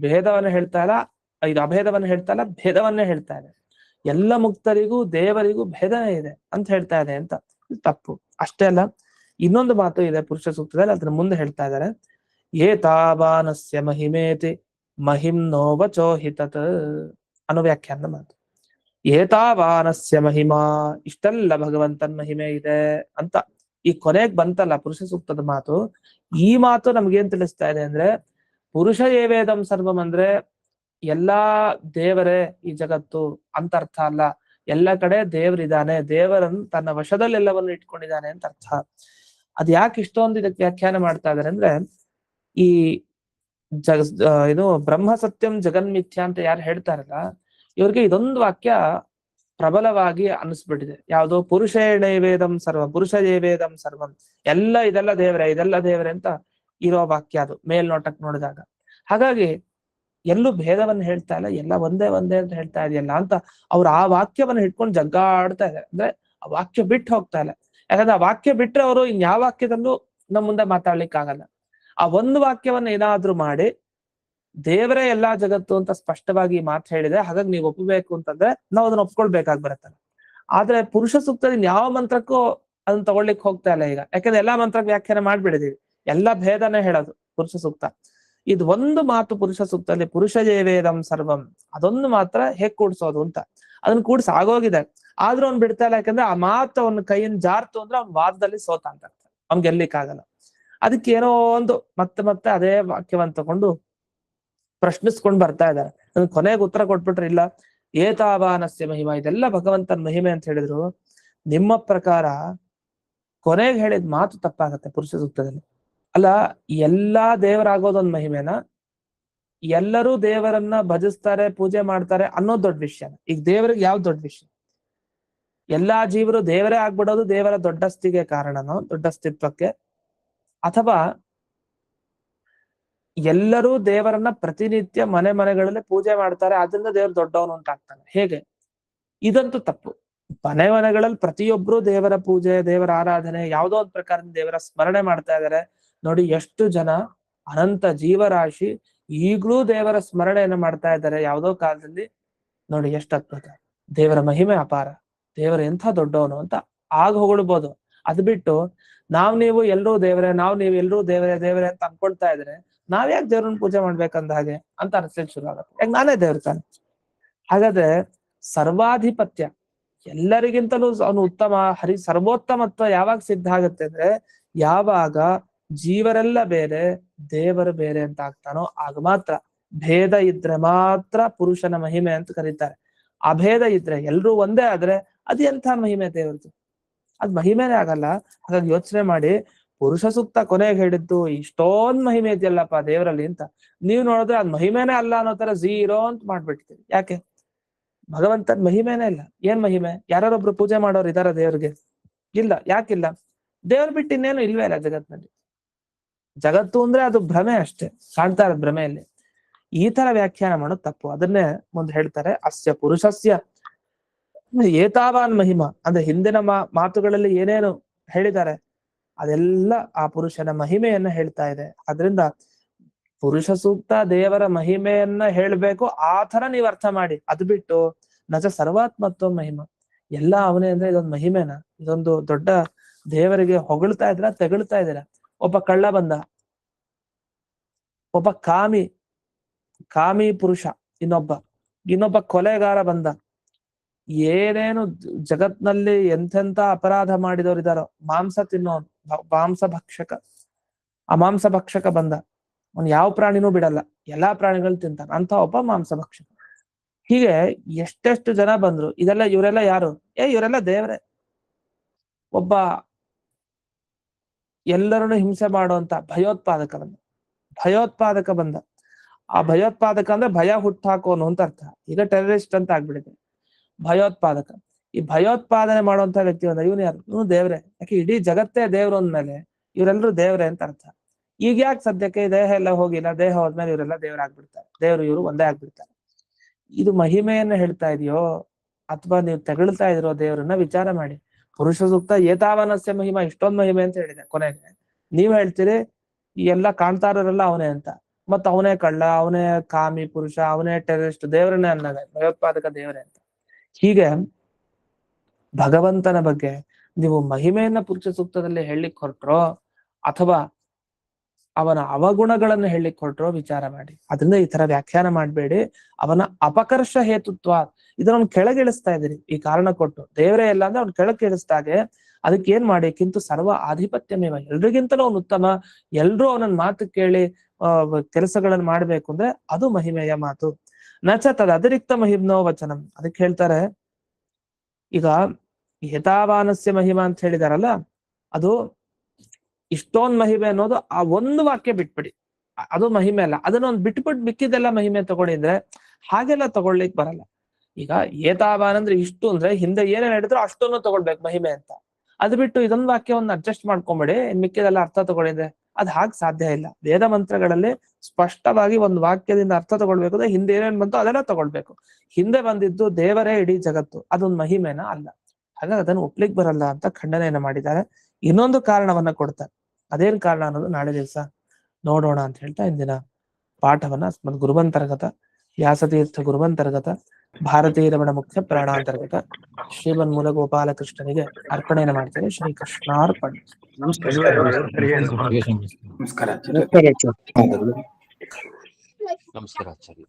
ಭೇದವನ್ನ ಹೇಳ್ತಾ ಇಲ್ಲ, ಇದು ಅಭೇದವನ್ನ ಹೇಳ್ತಾ ಇಲ್ಲ, ಭೇದವನ್ನೇ ಹೇಳ್ತಾ ಇದೆ. ಎಲ್ಲ ಮುಕ್ತರಿಗೂ ದೇವರಿಗೂ ಭೇದನೇ ಇದೆ ಅಂತ ಹೇಳ್ತಾ ಇದೆ ಅಂತ. ತಪ್ಪು. ಅಷ್ಟೇ ಅಲ್ಲ, ಇನ್ನೊಂದು ಮಾತು ಇದೆ ಪುರುಷ ಸೂಕ್ತದಲ್ಲಿ, ಅದನ್ನ ಮುಂದೆ ಹೇಳ್ತಾ ಇದ್ದಾರೆ. ಏತಾವಾನಸ್ಯ ಮಹಿಮೇತಿ ಮಹಿಮ್ನೋ ವಚೋಹಿತತ್ ಅನ್ನೋ ವ್ಯಾಖ್ಯಾನ ಮಾತು. ಏತಾವಾನಸ್ಯ ಮಹಿಮಾ, ಇಷ್ಟೆಲ್ಲ ಭಗವಂತನ ಮಹಿಮೆ ಇದೆ ಅಂತ ಈ ಕೊನೆಗ್ ಬಂತಲ್ಲ ಪುರುಷ ಸೂಕ್ತದ ಮಾತು. ಈ ಮಾತು ನಮ್ಗೇನ್ ತಿಳಿಸ್ತಾ ಇದೆ ಅಂದ್ರೆ, ಪುರುಷ ಏವೇದಂ ಸರ್ವಂ ಅಂದ್ರೆ ಎಲ್ಲಾ ದೇವರೇ ಈ ಜಗತ್ತು ಅಂತ ಅರ್ಥ ಅಲ್ಲ. ಎಲ್ಲ ಕಡೆ ದೇವರಿದ್ದಾನೆ, ದೇವರನ್ನು ತನ್ನ ವಶದಲ್ಲಿ ಎಲ್ಲವನ್ನು ಇಟ್ಕೊಂಡಿದ್ದಾನೆ ಅಂತ ಅರ್ಥ. ಅದ್ ಯಾಕೆ ಇಷ್ಟೊಂದು ಇದಕ್ಕೆ ವ್ಯಾಖ್ಯಾನ ಮಾಡ್ತಾ ಇದಾರೆ ಅಂದ್ರೆ, ಈ ಇದು ಬ್ರಹ್ಮ ಸತ್ಯಂ ಜಗನ್ಮಿಥ್ಯ ಅಂತ ಯಾರು ಹೇಳ್ತಾರಲ್ಲ, ಇವ್ರಿಗೆ ಇದೊಂದು ವಾಕ್ಯ ಪ್ರಬಲವಾಗಿ ಅನಿಸ್ಬಿಟ್ಟಿದೆ. ಯಾವುದು? ಪುರುಷೇಣೈವೇದಂ ಸರ್ವಂ, ಪುರುಷ ಏವೇದಂ ಸರ್ವಂ, ಇದೆಲ್ಲ ದೇವರೇ ಅಂತ ಇರೋ ವಾಕ್ಯ ಅದು ಮೇಲ್ನೋಟಕ್ಕೆ ನೋಡಿದಾಗ. ಹಾಗಾಗಿ ಎಲ್ಲೂ ಭೇದವನ್ನು ಹೇಳ್ತಾ ಇಲ್ಲ, ಎಲ್ಲ ಒಂದೇ ಅಂತ ಹೇಳ್ತಾ ಇದೆಯಲ್ಲ ಅಂತ ಅವ್ರು ಆ ವಾಕ್ಯವನ್ನು ಹಿಡ್ಕೊಂಡು ಜಗ್ಗಾಡ್ತಾ ಇದ್ದಾರೆ. ಅಂದ್ರೆ ಆ ವಾಕ್ಯ ಬಿಟ್ಟು ಹೋಗ್ತಾ ಇಲ್ಲ. ಯಾಕಂದ್ರೆ ಆ ವಾಕ್ಯ ಬಿಟ್ರೆ ಅವರು ಇನ್ಯಾವ ವಾಕ್ಯದಲ್ಲೂ ನಮ್ಮ ಮುಂದೆ ಮಾತಾಡ್ಲಿಕ್ಕೆ ಆಗಲ್ಲ. ಆ ಒಂದು ವಾಕ್ಯವನ್ನ ಏನಾದ್ರೂ ಮಾಡಿ ದೇವರೇ ಎಲ್ಲಾ ಜಗತ್ತು ಅಂತ ಸ್ಪಷ್ಟವಾಗಿ ಮಾತು ಹೇಳಿದೆ, ಹಾಗಾಗಿ ನೀವು ಒಪ್ಪಬೇಕು ಅಂತಂದ್ರೆ ನಾವು ಅದನ್ನ ಒಪ್ಕೊಳ್ಬೇಕಾಗಿ ಬರುತ್ತಲ್ಲ. ಆದ್ರೆ ಪುರುಷ ಸೂಕ್ತದಿಂದ ಯಾವ ಮಂತ್ರಕ್ಕೂ ಅದನ್ನ ತಗೊಳ್ಲಿಕ್ಕೆ ಹೋಗ್ತಾ ಇಲ್ಲ ಈಗ. ಯಾಕಂದ್ರೆ ಎಲ್ಲಾ ಮಂತ್ರಕ್ಕೆ ವ್ಯಾಖ್ಯಾನ ಮಾಡ್ಬಿಡಿದೀವಿ, ಎಲ್ಲಾ ಭೇದನೇ ಹೇಳೋದು ಪುರುಷ ಸೂಕ್ತ. ಇದು ಒಂದು ಮಾತು ಪುರುಷ ಸೂಕ್ತದಲ್ಲಿ, ಪುರುಷ ಏವೇದಂ ಸರ್ವಂ, ಅದೊಂದು ಮಾತ್ರ ಹೇಗ್ ಕೂಡ್ಸೋದು ಅಂತ ಅದನ್ನ ಕೂಡ್ಸ ಆಗೋಗಿದೆ. ಆದ್ರೂ ಅವ್ನು ಬಿಡ್ತಾ ಇಲ್ಲ. ಯಾಕಂದ್ರೆ ಆ ಮಾತು ಅವನ ಕೈಯಿಂದ ಜಾರ್ತು ಅಂದ್ರೆ ಅವ್ನ ವಾದದಲ್ಲಿ ಸೋತ ಅಂತ ಅರ್ಥ, ಅವ್ನ್ ಗೆಲ್ಲಿಕ್ಕಾಗಲ್ಲ. ಅದಕ್ಕೆ ಏನೋ ಒಂದು ಮತ್ತೆ ಅದೇ ವಾಕ್ಯವನ್ನ ತಗೊಂಡು ಪ್ರಶ್ನಿಸ್ಕೊಂಡು ಬರ್ತಾ ಇದ್ದಾರೆ. ಅದನ್ನ ಕೊನೆಗೆ ಉತ್ತರ ಕೊಟ್ಬಿಟ್ರೆ, ಇಲ್ಲ ಏತಾವಾನಸ್ಯ ಮಹಿಮಾ, ಇದೆಲ್ಲ ಭಗವಂತನ ಮಹಿಮೆ ಅಂತ ಹೇಳಿದ್ರು. ನಿಮ್ಮ ಪ್ರಕಾರ ಕೊನೆಗೆ ಹೇಳಿದ ಮಾತು ತಪ್ಪಾಗತ್ತೆ ಪುರುಷ ಸೂಕ್ತದಲ್ಲಿ. ಅಲ್ಲ, ಎಲ್ಲಾ ದೇವರಾಗೋದೊಂದು ಮಹಿಮೆನಾ? ಎಲ್ಲರೂ ದೇವರನ್ನ ಭಜಿಸ್ತಾರೆ, ಪೂಜೆ ಮಾಡ್ತಾರೆ ಅನ್ನೋದು ದೊಡ್ಡ ವಿಷಯ. ಈಗ ದೇವರಿಗೆ ಯಾವ್ದು ದೊಡ್ಡ ವಿಷಯ? ಎಲ್ಲಾ ಜೀವರು ದೇವರೇ ಆಗ್ಬಿಡೋದು ದೇವರ ದೊಡ್ಡಸ್ತಿಗೆ ಕಾರಣನೋ, ದೊಡ್ಡಸ್ತಿತ್ವಕ್ಕೆ? ಅಥವಾ ಎಲ್ಲರೂ ದೇವರನ್ನ ಪ್ರತಿನಿತ್ಯ ಮನೆಗಳಲ್ಲಿ ಪೂಜೆ ಮಾಡ್ತಾರೆ, ಅದರಿಂದ ದೇವ್ರು ದೊಡ್ಡವನು ಅಂತ ಆಗ್ತಾನೆ? ಹೇಗೆ? ಇದಂತೂ ತಪ್ಪು. ಮನೆಗಳಲ್ಲಿ ಪ್ರತಿಯೊಬ್ರು ದೇವರ ಪೂಜೆ, ದೇವರ ಆರಾಧನೆ, ಯಾವುದೋ ಒಂದು ಪ್ರಕಾರದ ದೇವರ ಸ್ಮರಣೆ ಮಾಡ್ತಾ ಇದ್ದಾರೆ. ನೋಡಿ, ಎಷ್ಟು ಜನ ಅನಂತ ಜೀವರಾಶಿ ಈಗ್ಲೂ ದೇವರ ಸ್ಮರಣೆಯನ್ನು ಮಾಡ್ತಾ ಇದ್ದಾರೆ ಯಾವುದೋ ಕಾಲದಲ್ಲಿ. ನೋಡಿ ಎಷ್ಟು ಅದ್ಭುತ. ದೇವರ ಮಹಿಮೆ ಅಪಾರ, ದೇವರ ಎಂಥ ದೊಡ್ಡವನು ಅಂತ ಆಗ ಹೊಗಳ್ಬೋದು. ಅದ್ ಬಿಟ್ಟು ನೀವು ಎಲ್ರೂ ದೇವರೇ, ನೀವು ಎಲ್ರೂ ದೇವರೇ ಅಂತ ಅನ್ಕೊಳ್ತಾ ಇದ್ರೆ ನಾವ್ಯಾಕೆ ದೇವ್ರನ್ನ ಪೂಜೆ ಮಾಡ್ಬೇಕಂದ ಹಾಗೆ ಅಂತ ಅನ್ಸ್ಲಿಕ್ಕೆ ಶುರು ಆಗತ್ತೆ. ಯಾಕೆ ನಾನೇ ದೇವ್ರ ತಾನೆ. ಹಾಗಾದ್ರೆ ಸರ್ವಾಧಿಪತ್ಯ, ಎಲ್ಲರಿಗಿಂತಲೂ ಅವನು ಉತ್ತಮ, ಸರ್ವೋತ್ತಮತ್ವ ಯಾವಾಗ ಸಿದ್ಧ ಆಗತ್ತೆ ಅಂದ್ರೆ, ಯಾವಾಗ ಜೀವರೆಲ್ಲ ಬೇರೆ ದೇವರು ಬೇರೆ ಅಂತ ಆಗ್ತಾನೋ ಆಗ ಮಾತ್ರ. ಭೇದ ಇದ್ರೆ ಮಾತ್ರ ಪುರುಷನ ಮಹಿಮೆ ಅಂತ ಕರೀತಾರೆ. ಅಭೇದ ಇದ್ರೆ ಎಲ್ರೂ ಒಂದೇ ಆದ್ರೆ ಅದು ಎಂಥ ಮಹಿಮೆ ದೇವರದು? ಅದ್ ಮಹಿಮೆನೇ ಆಗಲ್ಲ. ಹಾಗಾಗಿ ಯೋಚನೆ ಮಾಡಿ, ಪುರುಷ ಸೂಕ್ತ ಕೊನೆಗೆ ಹೇಳಿದ್ದು ಇಷ್ಟೊಂದ್ ಮಹಿಮೆ ಇದೆಯಲ್ಲಪ್ಪ ದೇವರಲ್ಲಿ ಅಂತ ನೀವ್ ನೋಡಿದ್ರೆ ಅದ್ ಮಹಿಮೆನೇ ಅಲ್ಲ ಅನ್ನೋ ತರ ಝೀರೋ ಅಂತ ಮಾಡ್ಬಿಡ್ತೀವಿ. ಯಾಕೆ? ಭಗವಂತನ ಮಹಿಮೆನೇ ಇಲ್ಲ. ಏನ್ ಮಹಿಮೆ? ಯಾರೊಬ್ರು ಪೂಜೆ ಮಾಡೋರು ಇದಾರ ದೇವ್ರಿಗೆ? ಇಲ್ಲ. ಯಾಕಿಲ್ಲ? ದೇವ್ರ ಬಿಟ್ಟು ಇನ್ನೇನು ಇಲ್ವೇ ಇಲ್ಲ ಜಗತ್ನಲ್ಲಿ. ಜಗತ್ತು ಅಂದ್ರೆ ಅದು ಭ್ರಮೆ ಅಷ್ಟೇ, ಕಾಣ್ತಾ ಇರೋದು ಭ್ರಮೆಯಲ್ಲಿ. ಈ ತರ ವ್ಯಾಖ್ಯಾನ ಮಾಡೋದು ತಪ್ಪು. ಅದನ್ನೇ ಮುಂದೆ ಹೇಳ್ತಾರೆ, ಅಸ್ಯ ಪುರುಷಸ್ಯ ಏತಾವಾನ್ ಮಹಿಮಾ ಅಂದ್ರೆ ಹಿಂದಿನ ಮಾತುಗಳಲ್ಲಿ ಏನೇನು ಹೇಳಿದ್ದಾರೆ ಅದೆಲ್ಲ ಆ ಪುರುಷನ ಮಹಿಮೆಯನ್ನ ಹೇಳ್ತಾ ಇದೆ. ಆದ್ರಿಂದ ಪುರುಷ ಸೂಕ್ತ ದೇವರ ಮಹಿಮೆಯನ್ನ ಹೇಳ್ಬೇಕು, ಆ ತರ ನೀವ್ ಅರ್ಥ ಮಾಡಿ. ಅದು ಬಿಟ್ಟು ನಜ ಸರ್ವಾತ್ಮತ್ವ ಮಹಿಮ, ಎಲ್ಲ ಅವನೇ ಅಂದ್ರೆ ಇದೊಂದು ಮಹಿಮೆನ, ಇದೊಂದು ದೊಡ್ಡ ದೇವರಿಗೆ ಹೊಗಳ್ತಾ ಇದ್ರ ತೆಗಳ್ತಾ ಇದ್ದೀರ. ಒಬ್ಬ ಕಳ್ಳ ಬಂದ, ಒಬ್ಬ ಕಾಮಿ ಪುರುಷ, ಇನ್ನೊಬ್ಬ ಕೊಲೆಗಾರ ಬಂದ, ಏನೇನು ಜಗತ್ನಲ್ಲಿ ಎಂತೆಂತ ಅಪರಾಧ ಮಾಡಿದವರು ಇದಾರೋ, ಮಾಂಸ ತಿನ್ನೋನು, ಮಾಂಸ ಭಕ್ಷಕ ಬಂದ, ಅವ್ನು ಯಾವ ಪ್ರಾಣಿನೂ ಬಿಡಲ್ಲ, ಎಲ್ಲಾ ಪ್ರಾಣಿಗಳು ತಿಂತಾನ ಅಂತ ಒಬ್ಬ ಮಾಂಸ ಭಕ್ಷಕ. ಹೀಗೆ ಎಷ್ಟೆಷ್ಟು ಜನ ಬಂದ್ರು. ಇವರೆಲ್ಲ ಯಾರು? ಇವರೆಲ್ಲ ದೇವರೇ. ಒಬ್ಬ ಎಲ್ಲರನ್ನು ಹಿಂಸೆ ಮಾಡುವಂತ ಭಯೋತ್ಪಾದಕ ಬಂದ. ಆ ಭಯೋತ್ಪಾದಕ ಅಂದ್ರೆ ಭಯ ಹುಟ್ಟಾಕೋನು ಅಂತ ಅರ್ಥ. ಈಗ ಟೆರರಿಸ್ಟ್ ಅಂತ ಆಗ್ಬಿಡಿದೆ. ಭಯೋತ್ಪಾದಕ, ಈ ಭಯೋತ್ಪಾದನೆ ಮಾಡುವಂತ ವ್ಯಕ್ತಿ ಬಂದ, ಇವನು ಯಾರು? ಇವನು ದೇವ್ರೆ. ಯಾಕೆ ಇಡೀ ಜಗತ್ತೇ ದೇವ್ರು ಅಂದ್ಮೇಲೆ ಇವರೆಲ್ಲರೂ ದೇವ್ರೆ ಅಂತ ಅರ್ಥ. ಈಗ ಯಾಕೆ ಸದ್ಯಕ್ಕೆ ದೇಹ ಎಲ್ಲ ಹೋಗಿಲ್ಲ, ದೇಹ ಹೋದ್ಮೇಲೆ ಇವರೆಲ್ಲ ದೇವರಾಗ್ಬಿಡ್ತಾರೆ, ದೇವ್ರು ಇವರು ಒಂದೇ ಆಗ್ಬಿಡ್ತಾರೆ. ಇದು ಮಹಿಮೆಯನ್ನ ಹೇಳ್ತಾ ಇದೆಯೋ ಅಥವಾ ನೀವು ತೆಗಳ್ತಾ ಇದ್ರೋ ದೇವರನ್ನ ವಿಚಾರ ಮಾಡಿ. ಪುರುಷ ಸೂಕ್ತ ಏತಾವನಸ್ಯ ಮಹಿಮಾ, ಇಷ್ಟೊಂದು ಮಹಿಮೆ ಅಂತ ಹೇಳಿದೆ. ಕೊನೆಗೆ ನೀವ್ ಹೇಳ್ತೀರಿ ಈ ಎಲ್ಲ ಕಾಣ್ತಾರಲ್ಲ ಅವನೇ ಅಂತ, ಮತ್ತ ಅವನೇ ಕಳ್ಳ, ಅವನೇ ಕಾಮಿ ಪುರುಷ, ಅವನೇ ಟೆರರಿಸ್ಟ್, ದೇವರನ್ನೇ ಅನ್ನದ, ಭಯೋತ್ಪಾದಕ ದೇವರೇ ಅಂತ. ಹೀಗೆ ಭಗವಂತನ ಬಗ್ಗೆ ನೀವು ಮಹಿಮೆಯನ್ನ ಪುರುಷ ಸೂಕ್ತದಲ್ಲಿ ಹೇಳಲಿಕ್ಕೆ ಹೊರಟ್ರೋ ಅಥವಾ ಅವನ ಅವಗುಣಗಳನ್ನು ಹೇಳಲಿಕ್ಕೆ ಹೊರಟ್ರೋ ವಿಚಾರ ಮಾಡಿ. ಅದರಿಂದ ಈ ತರ ವ್ಯಾಖ್ಯಾನ ಮಾಡ್ಬೇಡಿ. ಅವನ ಅಪಕರ್ಷ ಹೇತುತ್ವ, ಇದನ್ನ ಕೆಳಗಿಳಿಸ್ತಾ ಇದ್ದೀರಿ ಈ ಕಾರಣ ಕೊಟ್ಟು. ದೇವರೇ ಎಲ್ಲ ಅಂದ್ರೆ ಅವ್ನ ಕೆಳಗಿಳಿಸ್ದಾಗೆ ಅದಕ್ಕೆ ಏನ್ ಮಾಡಿ, ಕಿಂತು ಸರ್ವ ಆಧಿಪತ್ಯಮೇವ, ಎಲ್ರಿಗಿಂತಲೂ ಅವನು ಉತ್ತಮ, ಎಲ್ರೂ ಅವನನ್ನ ಮಾತು ಕೇಳಿ ಕೆಲಸಗಳನ್ನು ಮಾಡ್ಬೇಕು ಅಂದ್ರೆ ಅದು ಮಹಿಮೆಯ ಮಾತು. ನಚ ತದ ಅತಿರಿಕ್ತ ಮಹಿಮ್ನೋ ವಚನಂ. ಅದಕ್ಕೆ ಹೇಳ್ತಾರೆ, ಈಗ ಯಥಾವಾನಸ್ಯ ಮಹಿಮಾ ಅಂತ ಹೇಳಿದಾರಲ್ಲ, ಅದು ಇಷ್ಟೊಂದ್ ಮಹಿಮೆ ಅನ್ನೋದು ಆ ಒಂದು ವಾಕ್ಯ ಬಿಟ್ಬಿಡಿ, ಅದು ಮಹಿಮೆ ಅಲ್ಲ. ಅದನ್ನೊಂದು ಬಿಟ್ಬಿಟ್ಟು ಮಿಕ್ಕಿದೆಲ್ಲ ಮಹಿಮೆ ತಗೊಂಡಿದ್ರೆ ಹಾಗೆಲ್ಲ ತಗೊಳ್ಲಿಕ್ ಬರಲ್ಲ. ಈಗ ಏತಾವಾನ್ ಅಂದ್ರೆ ಇಷ್ಟು ಅಂದ್ರೆ ಹಿಂದೆ ಏನೇನ್ ಹೇಳಿದ್ರು ಅಷ್ಟನ್ನು ತಗೊಳ್ಬೇಕು ಮಹಿಮೆ ಅಂತ. ಅದು ಬಿಟ್ಟು ಇದೊಂದು ವಾಕ್ಯವನ್ನ ಅಡ್ಜಸ್ಟ್ ಮಾಡ್ಕೊಂಬೇಡಿ, ಮಿಕ್ಕಿದೆಲ್ಲ ಅರ್ಥ ತಗೊಂಡಿದ್ರೆ ಅದ್ ಹಾಗೆ ಸಾಧ್ಯ ಇಲ್ಲ. ವೇದ ಮಂತ್ರಗಳಲ್ಲಿ ಸ್ಪಷ್ಟವಾಗಿ ಒಂದು ವಾಕ್ಯದಿಂದ ಅರ್ಥ ತಗೊಳ್ಬೇಕು ಅಂದ್ರೆ ಹಿಂದೆ ಏನೇನ್ ಬಂತು ಅದೆಲ್ಲ ತಗೊಳ್ಬೇಕು. ಹಿಂದೆ ಬಂದಿದ್ದು ದೇವರೇ ಇಡೀ ಜಗತ್ತು, ಅದೊಂದು ಮಹಿಮೆನ ಅಲ್ಲ. ಹಾಗಾಗಿ ಅದನ್ನು ಒಪ್ಲಿಕ್ ಬರಲ್ಲ ಅಂತ ಖಂಡನೆಯನ್ನ ಮಾಡಿದ್ದಾರೆ. ಇನ್ನೊಂದು ಕಾರಣವನ್ನ ಕೊಡ್ತಾರೆ. ಅದೇನ್ ಕಾರಣ ಅನ್ನೋದು ನಾಳೆ ದಿವಸ ನೋಡೋಣ ಅಂತ ಹೇಳ್ತಾ ಇಂದಿನ ಪಾಠವನ್ನ ಅಸ್ಮದ್ ಗುರುವಂತರ್ಗತ ವ್ಯಾಸತೀರ್ಥ ಗುರುವಂತರ್ಗತ ಭಾರತೀಯ ರಮಣ ಮುಖ್ಯ ಪ್ರಾಣಾಂತರ್ಗತ ಶ್ರೀಮನ್ಮೂಲ ಗೋಪಾಲಕೃಷ್ಣನಿಗೆ ಅರ್ಪಣೆಯನ್ನು ಮಾಡ್ತೇನೆ. ಶ್ರೀ ಕೃಷ್ಣಾರ್ಪಣ. ನಮಸ್ಕಾರ ಆಚಾರ್ಯ.